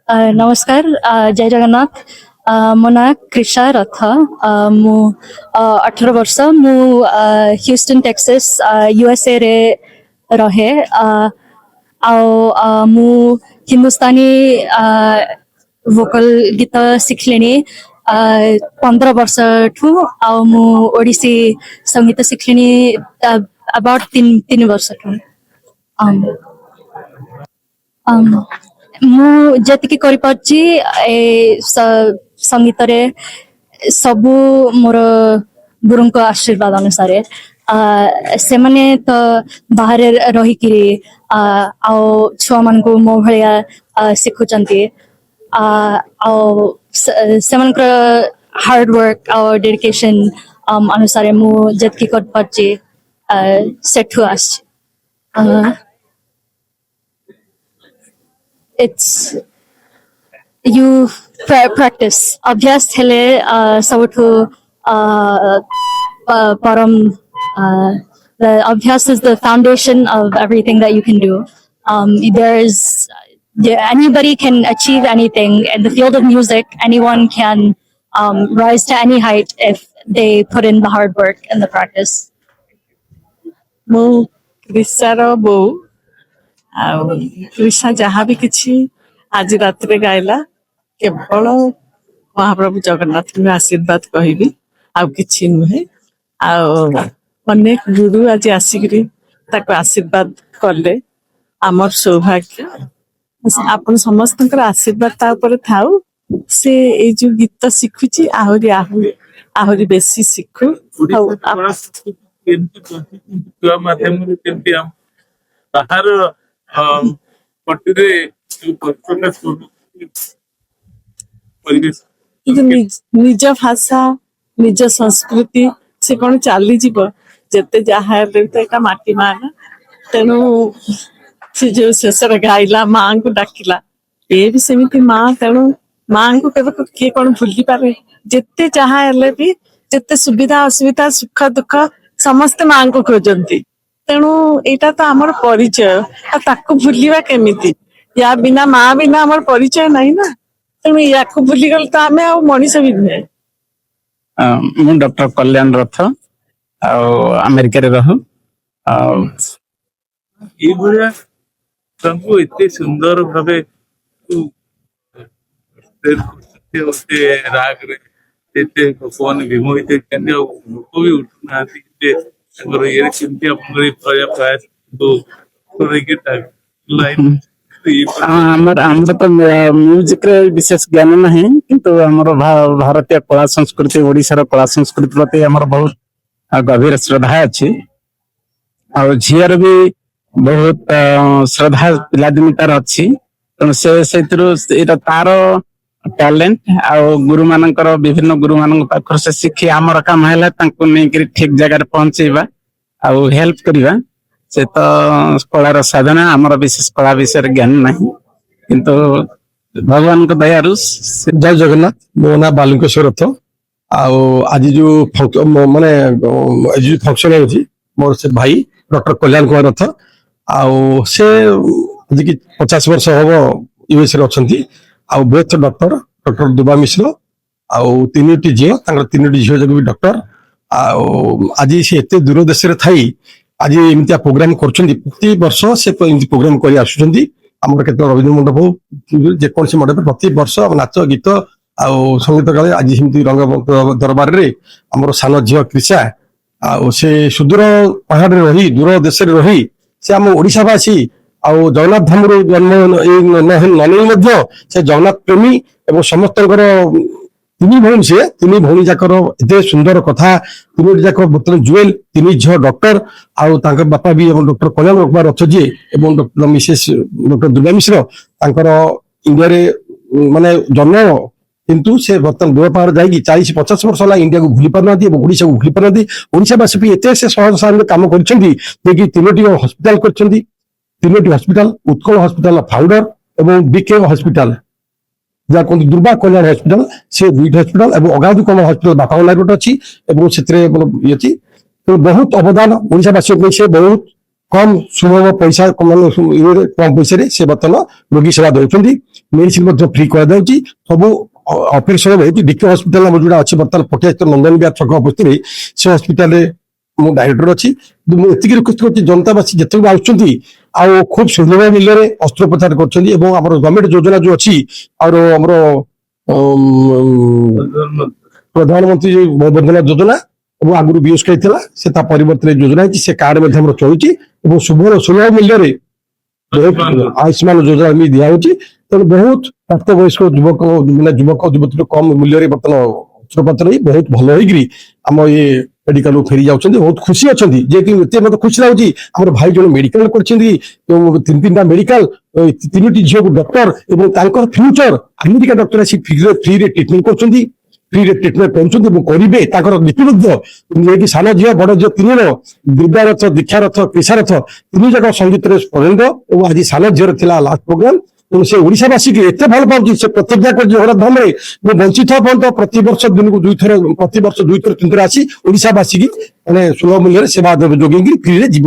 नमस्कार जय जगन्नाथ मो ना कृषा रथ मु 18 वर्ष मु ह्यूस्टन टेक्सास यूएसए रे रहे मु हिंदुस्तानी वोकल गीत शिखलिनी 15 वर्ष ठू मु ओडिसी संगीत शिखलिनी अबाउट तीन वर्ष ठू ମୁଁ ଯେତିକି କରିପାରୁଛି ଏ ସଙ୍ଗୀତରେ ସବୁ ମୋର ଗୁରୁଙ୍କ ଆଶୀର୍ବାଦ ଅନୁସାରେ ସେମାନେ ତ ବାହାରେ ରହିକିରି ଆଉ ଛୁଆମାନଙ୍କୁ ମୋ ଭଳିଆ ଶିଖୁଛନ୍ତି ଆଉ ସେମାନଙ୍କର ହାର୍ଡ ୱାର୍କ ଆଉ ଡେଡିକେସନ ଅନୁସାରେ ମୁଁ ଯେତିକି କରିପାରୁଛି ସେଠୁ ଆସିଛି it's you practice अभ्यास हेले सबठु परम the अभ्यास is the foundation of everything that you can do anybody can achieve anything in the field of music. Anyone can rise to any height if they put in the hard work and the practice. ମୁଁ କ୍ରିସାର ବୋଉ ଆଉ କ୍ରିସା ଯାହା ବି କିଛି ଆଜି ରାତିରେ ଗାଇଲା କେବଳ ମହାପ୍ରଭୁ ଜଗନ୍ନାଥଙ୍କୁ ଆଶୀର୍ବାଦ କହିବି ଆଉ କିଛି ନୁହେଁ ଆଉ ଅନେକ ଗୁରୁ ଆଜି ଆସିକିରି ତାକୁ ଆଶୀର୍ବାଦ କଲେ ଆମର ସୌଭାଗ୍ୟ ଆପଣ ସମସ୍ତଙ୍କର ଆଶୀର୍ବାଦ ତା ଉପରେ ଥାଉ ସେ ଏଇ ଯୋଉ ଗୀତ ଶିଖୁଛି ଆହୁରି ଆହୁରି ଆହୁରି ବେଶୀ ଶିଖୁ ବାହାର ନିଜ ଭାଷା ନିଜ ସଂସ୍କୃତି ସେ କଣ ଚାଲିଯିବ ଯେତେ ଯାହା ହେଲେ ତ ଏଇଟା ମାଟି ମା ନା ତେଣୁ ସେ ଯୋଉ ଶେଷରେ ଗାଇଲା ମାଙ୍କୁ ଡାକିଲା ଏ ବି ସେମିତି ମା ତେଣୁ ମାଙ୍କୁ କେବେ କିଏ କଣ ଭୁଲି ପାରେ ଯେତେ ଯାହା ହେଲେ ବି ଯେତେ ସୁବିଧା ଅସୁବିଧା ସୁଖ ଦୁଃଖ ସମସ୍ତେ ମାଙ୍କୁ ଖୋଜନ୍ତି ତେଣୁ ଏଇଟା ତ ଆମର ପରିଚୟ ଆଉ ତାକୁ ଭୁଲିବା କେମିତି ୟା ବିନା ମା ବିନା ଆମର ପରିଚୟ ନାହିଁ ନା ତେଣୁ ୟାକୁ ଭୁଲିଗଲେ ତ ଆମେ ଆଉ ମଣିଷ ବି ନୁହେଁ ମୁଁ ଡକ୍ଟର କଲ୍ୟାଣ ରଥ ଆଉ ଆମେରିକାରେ ରହୁ ଆଉ ଏଇଭଳିଆ ତାଙ୍କୁ ଏତେ ସୁନ୍ଦର ଭାବେ ରାଗରେ ଏତେ ଭଗବାନ ବିମୋହିତ ହେଇଛନ୍ତି ଆଉ ଲୋକ ବି ଉଠୁନାହାନ୍ତି ତାଙ୍କର ଇଏରେ କେମିତି ଆପଣଙ୍କର ପ୍ରୟାସ ଆମର ତ ମ୍ୟୁଜିକରେ ବିଶେଷ ଜ୍ଞାନ ନାହିଁ କିନ୍ତୁ ଆମର ଭାରତୀୟ କଳା ସଂସ୍କୃତି ଓଡିଶାର କଳା ସଂସ୍କୃତି ପ୍ରତି ଆମର ବହୁତ ଗଭୀର ଶ୍ରଦ୍ଧା ଅଛି ଆଉ ଝିଅର ବି ବହୁତ ଶ୍ରଦ୍ଧା ପିଲାଦିନ ତାର ଅଛି ତେଣୁ ସେଇଥିରୁ ଏଇଟା ତାର ଟ୍ୟାଲେଣ୍ଟ ଆଉ ଗୁରୁମାନଙ୍କର ବିଭିନ୍ନ ଗୁରୁମାନଙ୍କ ପାଖରୁ ସେ ଶିଖି ଆମର କାମ ହେଲା ତାଙ୍କୁ ନେଇକରି ଠିକ ଜାଗାରେ ପହଞ୍ଚେଇବା ଆଉ ହେଲ୍ପ କରିବା ସେ ତ କଳାର ସାଧନା ଆମର ବିଶେଷ କଳା ବିଷୟରେ ଜ୍ଞାନ ନାହିଁ କିନ୍ତୁ ଭଗବାନଙ୍କ ଦୟାରୁ ଜୟ ଜଗନ୍ନାଥ ମୋ ନାଁ ବାଲୁକେଶ୍ୱର ରଥ ଆଉ ଆଜି ଯୋଉ ମାନେ ଯୋଉ ଫଙ୍କସନ ହେଉଛି ମୋର ସେ ଭାଇ ଡକ୍ଟର କଲ୍ୟାଣ କୁମାର ରଥ ଆଉ ସେ ଆଜିକି 50 ବର୍ଷ ହବ ୟୁଏସରେ ଅଛନ୍ତି ଆଉ ବୋଥ ଡକ୍ଟର ଦୁବା ମିଶ୍ର ଆଉ 3ଟି ଝିଅ ତାଙ୍କର 3ଟି ଝିଅ ଯାକ ବି ଡକ୍ଟର ଆଉ ଆଜି ସେ ଏତେ ଦୂର ଦେଶରେ ଥାଇ ଆଜି ଏମିତିଆ ପ୍ରୋଗ୍ରାମ କରୁଛନ୍ତି ପ୍ରତି ବର୍ଷ ସେ ଏମିତି ପ୍ରୋଗ୍ରାମ କରି ଆସୁଛନ୍ତି ଆମର କେତେ ରବୀନ୍ଦ୍ର ମଣ୍ଡପ ଯେକୌଣସି ମଣ୍ଡପ ପ୍ରତି ବର୍ଷ ନାଚ ଗୀତ ଆଉ ସଙ୍ଗୀତ କାଳେ ଆଜି ସେମିତି ରଙ୍ଗ ଦରବାରରେ ଆମର ସାନ ଝିଅ କ୍ରିସା ଆଉ ସେ ସୁଦୂର ପାହାଡରେ ରହି ଦୂର ଦେଶରେ ରହି ସେ ଆମ ଓଡିଶାବାସୀ ଆଉ ଜଗନ୍ନାଥ ଧାମରୁ ଜନ୍ମ ନନେଇ ମଧ୍ୟ ସେ ଜଗନ୍ନାଥ ପ୍ରେମୀ ଏବଂ ସମସ୍ତଙ୍କର ତିନି ଭଉଣୀ ଯାକର ଏତେ ସୁନ୍ଦର କଥା 3ଟି ଯାକ ବର୍ତ୍ତମାନ ଜୁଏଲ 3 ଝିଅ ଡକ୍ଟର ଆଉ ତାଙ୍କ ବାପା ବି ଏବଂ ଡକ୍ଟର କଲ୍ୟାଣ କୁମାର ରଥ ଯିଏ ଏବଂ ମିସେସ୍ ଡକ୍ଟର ଦୁର୍ଗା ମିଶ୍ର ତାଙ୍କର ଇଣ୍ଡିଆରେ ମାନେ ଜନ୍ମ କିନ୍ତୁ ସେ ବର୍ତ୍ତମାନ ଦୂର ପାହାଡ଼ ଯାଇକି 40-50 ବର୍ଷ ହେଲା ଇଣ୍ଡିଆକୁ ଭୁଲି ପାରୁନାହାନ୍ତି ଏବଂ ଓଡିଶାକୁ ଭୁଲି ପାରୁନାହାନ୍ତି ଓଡିଶାବାସୀ ବି ଏତେ ସେ ସହଜ ସାଧାରଣ କାମ କରିଛନ୍ତି ଯିଏକି 3ଟି ହସ୍ପିଟାଲ କରିଛନ୍ତି 3ଟି ହସ୍ପିଟାଲ ଉତ୍କଳ ହସ୍ପିଟାଲ ଫାଉଣ୍ଡର ଏବଂ ବିକେ ହସ୍ପିଟାଲ ଯାହା କୁହନ୍ତି ଦୁର୍ବା କଲ୍ୟାଣ ହସ୍ପିଟାଲ ସେ 2ଟି ହସ୍ପିଟାଲ ଏବଂ ଅଗାଧୁ କମଳ ହସ୍ପିଟାଲ ବାପାଙ୍କ ନାଁରେ ଗୋଟେ ଅଛି ଏବଂ ସେଥିରେ ଇଏ ଅଛି ବହୁତ ଅବଦାନ ଓଡିଶାବାସୀଙ୍କ ପାଇଁ ସେ ବହୁତ କମ ସୁଲଭ ପଇସା ମାନେ କମ ପଇସାରେ ସେ ବର୍ତ୍ତମାନ ରୋଗୀ ସେବା ଦଉଛନ୍ତି। ମେଡିସିନ ମଧ୍ୟ ଫ୍ରି କରାଯାଉଛି। ସବୁ ଅପରେସନ ହେଉଛି ଡିକେ ହସ୍ପିଟାଲ ଆମର ଯୋଉଟା ଅଛି ବର୍ତ୍ତମାନ ପଟିଆ ନନ୍ଦନ ବିହାର ଛକ ଅବସ୍ଥିରେ ସେ ହସ୍ପିଟାଲରେ ମୁଁ ଡାଇରେକ୍ଟର ଅଛି। ମୁଁ ଏତିକି ରିକ୍ୱେଷ୍ଟ କରୁଛି ଜନତାବାସୀ ଯେତେବେଳେ ବି ଆସୁଛନ୍ତି ଆଉ ଖୁବ ସୁଲଭ ମୂଲ୍ୟରେ ଅସ୍ତ୍ରୋପଚାର କରୁଛନ୍ତି ଏବଂ ଆମର ଗଭର୍ଣ୍ଣମେଣ୍ଟ ଯୋଜନା ଯୋଉ ଅଛି ଆଉ ଆମର ପ୍ରଧାନମନ୍ତ୍ରୀ ବନ୍ଦନା ଯୋଜନା ଏବଂ ଆଗରୁ ବିଏସ୍କେ ଥିଲା ସେ ତା ପରିବର୍ତ୍ତରେ ଯୋଜନା ହେଇଛି ସେ କାର୍ଡ ମଧ୍ୟ ଆମର ଚଳୁଛି ଏବଂ ସୁଲଭ ମୂଲ୍ୟରେ ଆୟୁଷ୍ମାନ ଯୋଜନା ବି ଦିଆହଉଛି। ତେଣୁ ବହୁତ ପ୍ରାପ୍ତବୟସ୍କ ଯୁବକ ମାନେ ଯୁବକ ଯୁବତୀରୁ କମ ମୂଲ୍ୟରେ ବର୍ତ୍ତମାନ ଅସ୍ତ୍ରୋପଚାର ହେଇ ବହୁତ ଭଲ ହେଇକିରି ଆମ ଏ ମେଡିକାଲକୁ ଫେରି ଯାଉଛନ୍ତି। ବହୁତ ଖୁସି ଅଛନ୍ତି ଯେହେତୁ ଏତେ ମତେ ଖୁସି ଲାଗୁଛି ଆମର ଭାଇ ଜଣେ ମେଡିକାଲ କରିଛନ୍ତି 3ଟା ମେଡିକାଲ 3ଟି ଝିଅକୁ ଡକ୍ଟର ଏବଂ ତାଙ୍କର ଫ୍ୟୁଚର ଆମେରିକା ଡକ୍ଟର ଆସି ଫ୍ରିରେ ଟ୍ରିଟମେଣ୍ଟ କରୁଛନ୍ତି ଫ୍ରିରେ ଟ୍ରିଟମେଣ୍ଟ କରୁଛନ୍ତି ଏବଂ କରିବେ ତାଙ୍କର ନୀତିବଦ୍ଧ ଯିଏକି ସାନ ଝିଅ ବଡ ଝିଅ ତିନିର ଦୁର୍ଗାରଥ ଦୀକ୍ଷାରଥ କ୍ରିଶାରଥ 3 ଯାକ ସଙ୍ଗୀତରେ ସ୍ପନ୍ଦନ ଏବଂ ଆଜି ସାନ ଝିଅର ଥିଲା ଲାଷ୍ଟ ପ୍ରୋଗ୍ରାମ। ତେଣୁ ସେ ଓଡ଼ିଶାବାସୀକି ଏତେ ଭଲ ପାଉଛି ସେ ପ୍ରତିଜ୍ଞା କରିଛି ହରଧାମରେ ମୁଁ ବଞ୍ଚିଥିବା ପର୍ଯ୍ୟନ୍ତ ପ୍ରତିବର୍ଷ ଦିନକୁ 2 ଥର ପ୍ରତିବର୍ଷ 2 ଥର 3 ଥର ଆସି ଓଡ଼ିଶାବାସୀକି ମାନେ ସୁଲଭ ମୂଲ୍ୟରେ ସେବା ଯୋଗେଇକି ଫ୍ରିରେ ଯିବ।